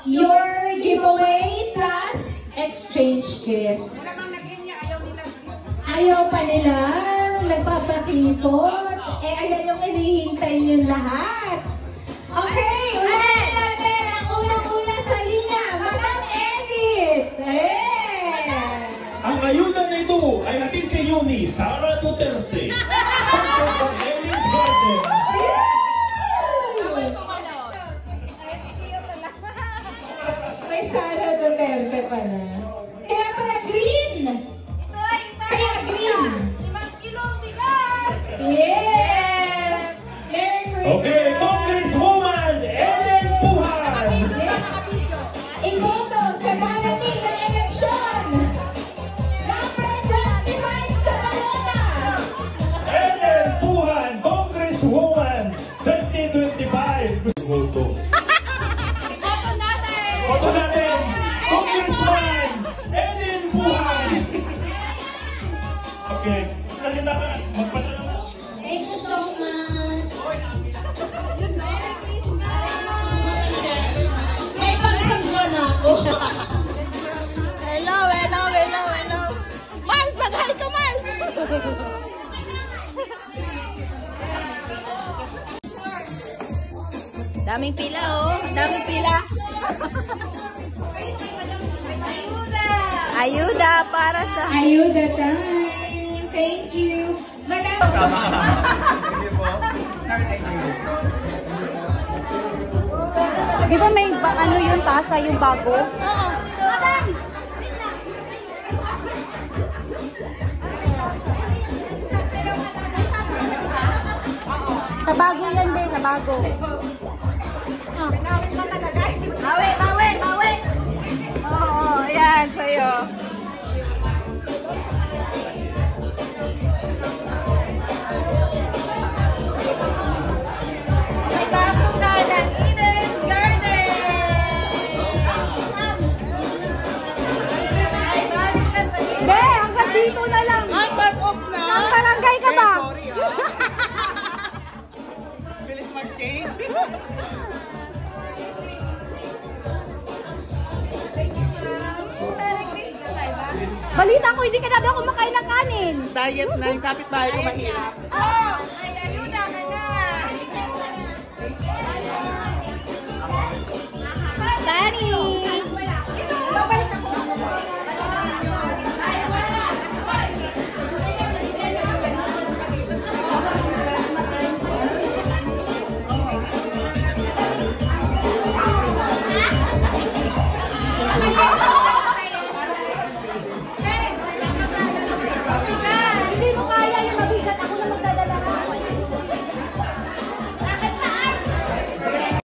your giveaway plus exchange gift. Ayaw pa nila, nagpapakipot. Eh, ayan yung hinihintay nyo lahat. Okay, unahin natin ang unang-una sa linya, Madam Edith. Ang ayuda nito ay natin si Yuni, Sara Duterte. Ellie's Garden. May Sara Duterte pala. Kaya pala green. Kaya green. Yes! Merry Christmas! Okay, Congresswoman Ellen Puhan! Imoto sa darating na eleksyon! Number 25 sa Balona! Ellen Puhan, Congresswoman 2025! Voto. Voto natin! Congresswoman Ellen Puhan! Okay, salita ka. Magpasalamat. Thank you so much! May pagsangga na ako. Hello. Mars, mag-hi ka, Mars! Daming pila, oh. Daming pila. Ayuda para sa... Ayuda time! Thank you! Madam! Di ba may ano yun, tasa yung bago? Oo. Sa bago yan, be. Sa bago. Bawi! Oo, yan, sa'yo. May kasuka ng Eden's Garden! Be, hanggang dito na lang. Ay, back off na. Ang barangay ka ba? Bilis mag-change. Balita ko, hindi ka na daw kumakain ng kanin. Diet na yung kapitbahay ko mahirap. Oh,